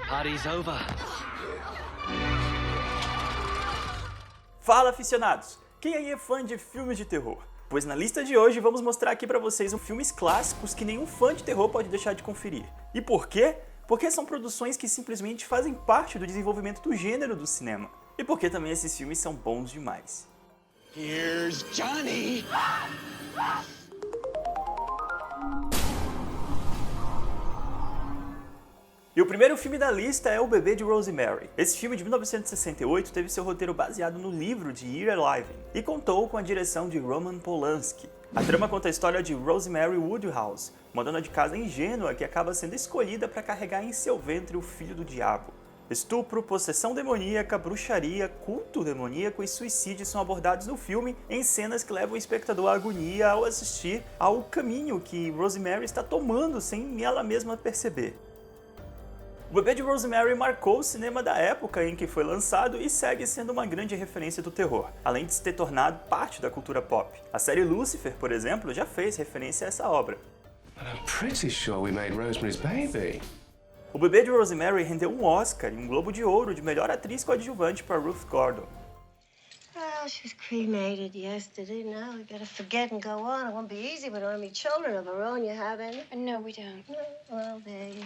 Party's over. Fala, aficionados! Quem aí é fã de filmes de terror? Pois na lista de hoje vamos mostrar aqui pra vocês filmes clássicos que nenhum fã de terror pode deixar de conferir. E por quê? Porque são produções que simplesmente fazem parte do desenvolvimento do gênero do cinema. E porque também esses filmes são bons demais. Here's Johnny! E o primeiro filme da lista é O Bebê de Rosemary. Esse filme de 1968 teve seu roteiro baseado no livro de Ira Levin e contou com a direção de Roman Polanski. A trama conta a história de Rosemary Woodhouse, uma dona de casa ingênua que acaba sendo escolhida para carregar em seu ventre o filho do diabo. Estupro, possessão demoníaca, bruxaria, culto demoníaco e suicídio são abordados no filme em cenas que levam o espectador à agonia ao assistir ao caminho que Rosemary está tomando sem ela mesma perceber. O Bebê de Rosemary marcou o cinema da época em que foi lançado e segue sendo uma grande referência do terror, além de se ter tornado parte da cultura pop. A série Lucifer, por exemplo, já fez referência a essa obra. But I'm pretty sure we made Rosemary's Baby. O Bebê de Rosemary rendeu um Oscar e um Globo de Ouro de melhor atriz coadjuvante para Ruth Gordon. Well, she was cremated yesterday. Now we gotta forget and go on. It won't be easy with only children of our own. You have any? No, we don't. Well, there you go.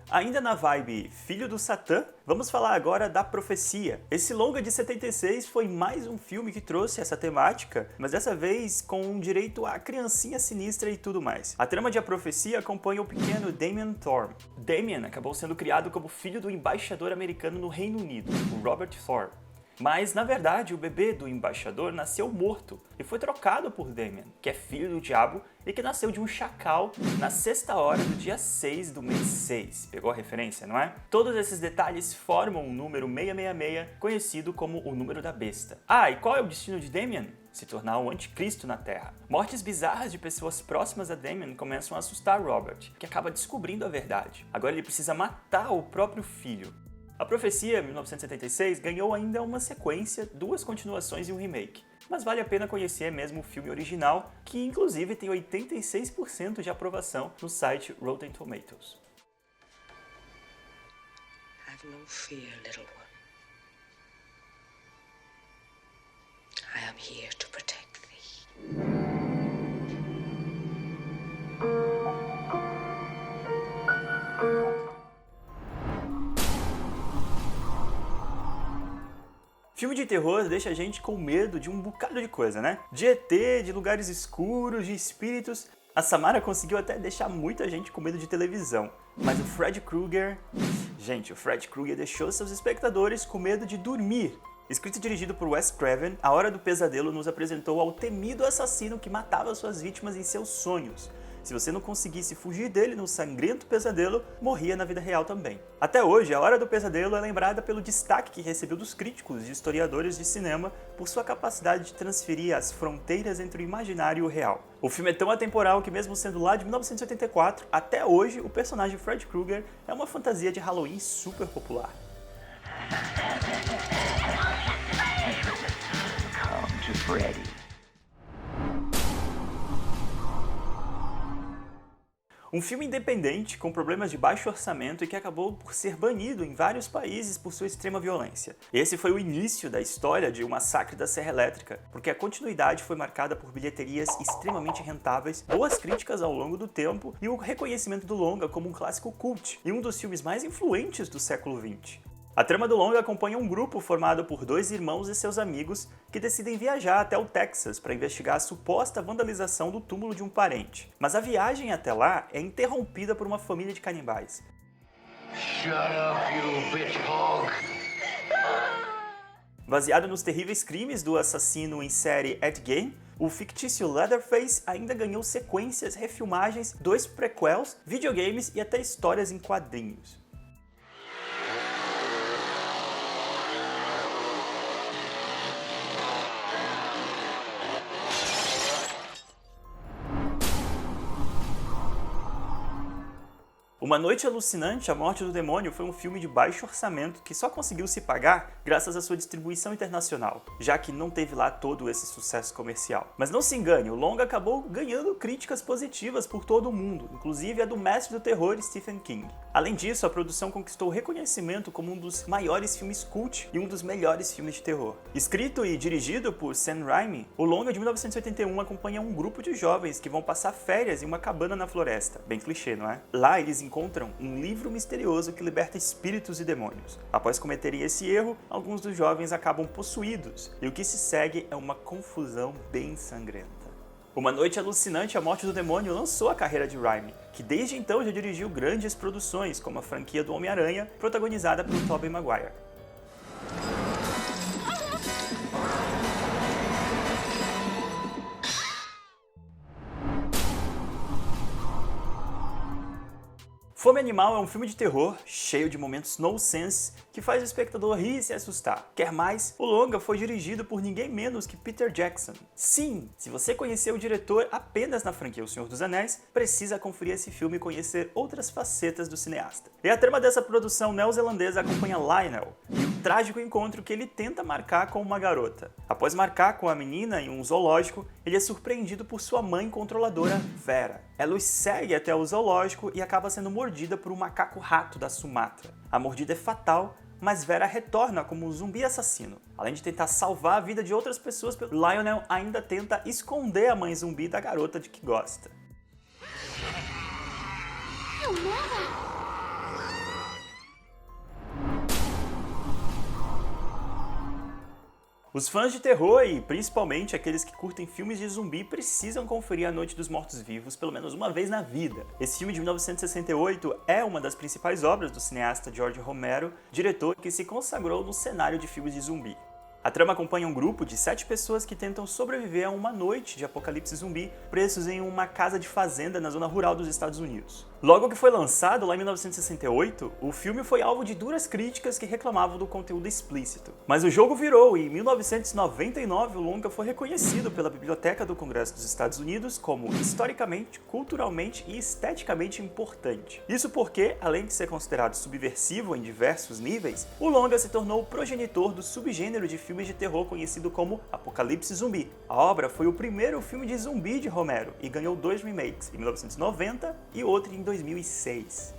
Ainda na vibe Filho do Satã, vamos falar agora da Profecia. Esse longa de 76 foi mais um filme que trouxe essa temática, mas dessa vez com direito à criancinha sinistra e tudo mais. A trama de A Profecia acompanha o pequeno Damien Thorne. Damien acabou sendo criado como filho do embaixador americano no Reino Unido, o Robert Thorne. Mas, na verdade, o bebê do embaixador nasceu morto e foi trocado por Damien, que é filho do diabo e que nasceu de um chacal na sexta hora do dia 6 do mês 6. Pegou a referência, não é? Todos esses detalhes formam um número 666, conhecido como o número da besta. Ah, e qual é o destino de Damien? Se tornar o anticristo na Terra. Mortes bizarras de pessoas próximas a Damien começam a assustar Robert, que acaba descobrindo a verdade. Agora ele precisa matar o próprio filho. A Profecia, 1976, ganhou ainda uma sequência, 2 continuações e um remake. Mas vale a pena conhecer mesmo o filme original, que inclusive tem 86% de aprovação no site Rotten Tomatoes. Have no fear, little one. I am here to protect thee. Filme de terror deixa a gente com medo de um bocado de coisa, né? De ET, de lugares escuros, de espíritos. A Samara conseguiu até deixar muita gente com medo de televisão. Mas o Fred Krueger... Gente, o Fred Krueger deixou seus espectadores com medo de dormir. Escrito e dirigido por Wes Craven, A Hora do Pesadelo nos apresentou ao temido assassino que matava suas vítimas em seus sonhos. Se você não conseguisse fugir dele no sangrento pesadelo, morria na vida real também. Até hoje, A Hora do Pesadelo é lembrada pelo destaque que recebeu dos críticos e historiadores de cinema por sua capacidade de transferir as fronteiras entre o imaginário e o real. O filme é tão atemporal que, mesmo sendo lá de 1984, até hoje o personagem Fred Krueger é uma fantasia de Halloween super popular. Come to Freddy. Um filme independente, com problemas de baixo orçamento e que acabou por ser banido em vários países por sua extrema violência. Esse foi o início da história de O Massacre da Serra Elétrica, porque a continuidade foi marcada por bilheterias extremamente rentáveis, boas críticas ao longo do tempo e o reconhecimento do longa como um clássico cult e um dos filmes mais influentes do século XX. A trama do longa acompanha um grupo formado por 2 irmãos e seus amigos que decidem viajar até o Texas para investigar a suposta vandalização do túmulo de um parente. Mas a viagem até lá é interrompida por uma família de canibais. Shut up, you bitch hog. Baseado nos terríveis crimes do assassino em série Ed Gein, o fictício Leatherface ainda ganhou sequências, refilmagens, 2 prequels, videogames e até histórias em quadrinhos. Uma Noite Alucinante, A Morte do Demônio foi um filme de baixo orçamento que só conseguiu se pagar graças à sua distribuição internacional, já que não teve lá todo esse sucesso comercial. Mas não se engane, o longa acabou ganhando críticas positivas por todo o mundo, inclusive a do mestre do terror Stephen King. Além disso, a produção conquistou reconhecimento como um dos maiores filmes cult e um dos melhores filmes de terror. Escrito e dirigido por Sam Raimi, o longa de 1981 acompanha um grupo de jovens que vão passar férias em uma cabana na floresta. Bem clichê, não é? Lá eles encontram um livro misterioso que liberta espíritos e demônios. Após cometerem esse erro, alguns dos jovens acabam possuídos, e o que se segue é uma confusão bem sangrenta. Uma Noite Alucinante, A Morte do Demônio lançou a carreira de Raimi, que desde então já dirigiu grandes produções, como a franquia do Homem-Aranha, protagonizada por Tobey Maguire. Fome Animal é um filme de terror cheio de momentos nonsense que faz o espectador rir e se assustar. Quer mais? O longa foi dirigido por ninguém menos que Peter Jackson. Sim, se você conheceu o diretor apenas na franquia O Senhor dos Anéis, precisa conferir esse filme e conhecer outras facetas do cineasta. E a trama dessa produção neozelandesa acompanha Lionel e o trágico encontro que ele tenta marcar com uma garota. Após marcar com a menina em um zoológico, ele é surpreendido por sua mãe controladora, Vera. Ela os segue até o zoológico e acaba sendo mordida por um macaco-rato da Sumatra. A mordida é fatal, mas Vera retorna como um zumbi assassino. Além de tentar salvar a vida de outras pessoas, Lionel ainda tenta esconder a mãe zumbi da garota de que gosta. Os fãs de terror e principalmente aqueles que curtem filmes de zumbi precisam conferir A Noite dos Mortos-Vivos pelo menos uma vez na vida. Esse filme de 1968 é uma das principais obras do cineasta George Romero, diretor que se consagrou no cenário de filmes de zumbi. A trama acompanha um grupo de 7 pessoas que tentam sobreviver a uma noite de apocalipse zumbi presos em uma casa de fazenda na zona rural dos Estados Unidos. Logo que foi lançado, lá em 1968, o filme foi alvo de duras críticas que reclamavam do conteúdo explícito. Mas o jogo virou e em 1999 o longa foi reconhecido pela Biblioteca do Congresso dos Estados Unidos como historicamente, culturalmente e esteticamente importante. Isso porque, além de ser considerado subversivo em diversos níveis, o longa se tornou o progenitor do subgênero de filmes de terror conhecido como Apocalipse Zumbi. A obra foi o primeiro filme de zumbi de Romero e ganhou 2 remakes, em 1990 e outro em 2006.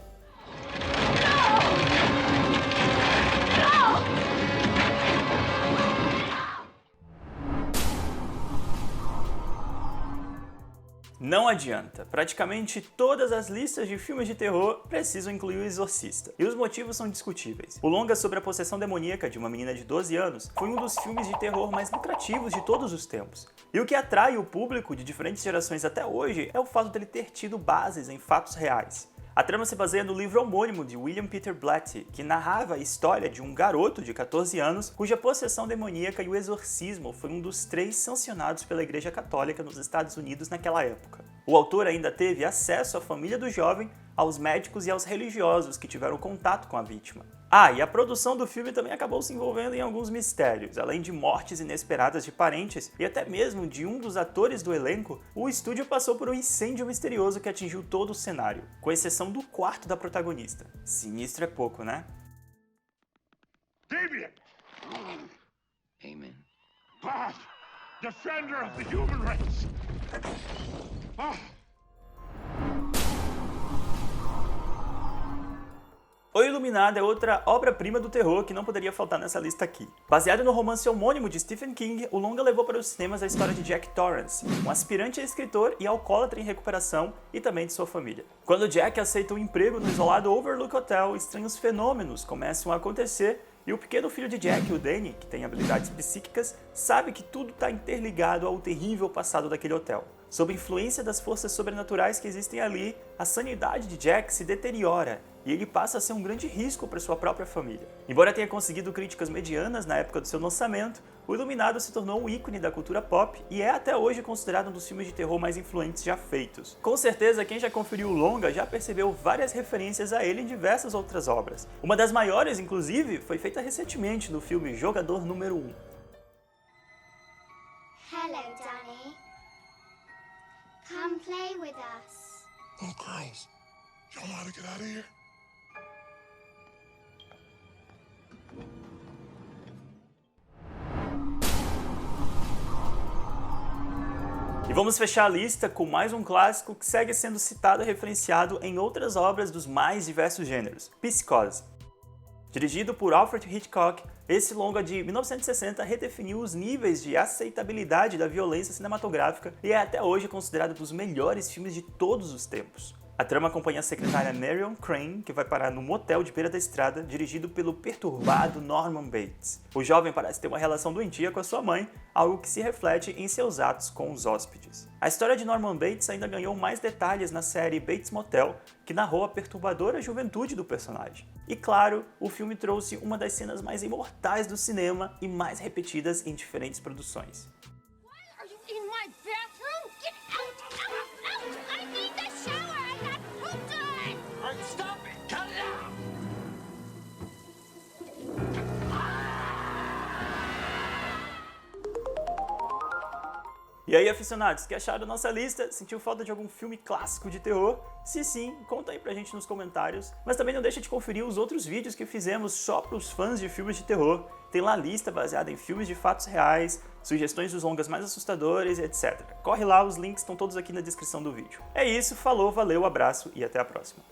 Não adianta, praticamente todas as listas de filmes de terror precisam incluir o Exorcista, e os motivos são discutíveis. O longa sobre a possessão demoníaca de uma menina de 12 anos foi um dos filmes de terror mais lucrativos de todos os tempos. E o que atrai o público de diferentes gerações até hoje é o fato dele ter tido bases em fatos reais. A trama se baseia no livro homônimo de William Peter Blatty, que narrava a história de um garoto de 14 anos cuja possessão demoníaca e o exorcismo foi um dos 3 sancionados pela Igreja Católica nos Estados Unidos naquela época. O autor ainda teve acesso à família do jovem, aos médicos e aos religiosos que tiveram contato com a vítima. E a produção do filme também acabou se envolvendo em alguns mistérios. Além de mortes inesperadas de parentes e até mesmo de um dos atores do elenco, o estúdio passou por um incêndio misterioso que atingiu todo o cenário, com exceção do quarto da protagonista. Sinistro é pouco, né? Damien! Amen. God! Defender of the human race! O Iluminado é outra obra-prima do terror que não poderia faltar nessa lista aqui. Baseado no romance homônimo de Stephen King, o longa levou para os cinemas a história de Jack Torrance, um aspirante a escritor e alcoólatra em recuperação, e também de sua família. Quando Jack aceita um emprego no isolado Overlook Hotel, estranhos fenômenos começam a acontecer e o pequeno filho de Jack, o Danny, que tem habilidades psíquicas, sabe que tudo está interligado ao terrível passado daquele hotel. Sob influência das forças sobrenaturais que existem ali, a sanidade de Jack se deteriora e ele passa a ser um grande risco para sua própria família. Embora tenha conseguido críticas medianas na época do seu lançamento, O Iluminado se tornou um ícone da cultura pop e é até hoje considerado um dos filmes de terror mais influentes já feitos. Com certeza, quem já conferiu o longa já percebeu várias referências a ele em diversas outras obras. Uma das maiores, inclusive, foi feita recentemente no filme Jogador Número 1. Hello, Danny. Come play with us. Oh, guys. Y'all know how to get out of here? E vamos fechar a lista com mais um clássico que segue sendo citado e referenciado em outras obras dos mais diversos gêneros, Psicose. Dirigido por Alfred Hitchcock, esse longa de 1960 redefiniu os níveis de aceitabilidade da violência cinematográfica e é até hoje considerado um dos melhores filmes de todos os tempos. A trama acompanha a secretária Marion Crane, que vai parar num motel de beira da estrada, dirigido pelo perturbado Norman Bates. O jovem parece ter uma relação doentia com a sua mãe, algo que se reflete em seus atos com os hóspedes. A história de Norman Bates ainda ganhou mais detalhes na série Bates Motel, que narrou a perturbadora juventude do personagem. E claro, o filme trouxe uma das cenas mais imortais do cinema e mais repetidas em diferentes produções. Why are you in my bathroom? Get out! Out! Out! I need the shower! I got poop done! All right, stop it! Cut it out! E aí, aficionados, que acharam da nossa lista? Sentiu falta de algum filme clássico de terror? Se sim, conta aí pra gente nos comentários. Mas também não deixa de conferir os outros vídeos que fizemos só pros fãs de filmes de terror. Tem lá a lista baseada em filmes de fatos reais, sugestões dos longas mais assustadores, etc. Corre lá, os links estão todos aqui na descrição do vídeo. É isso, falou, valeu, abraço e até a próxima.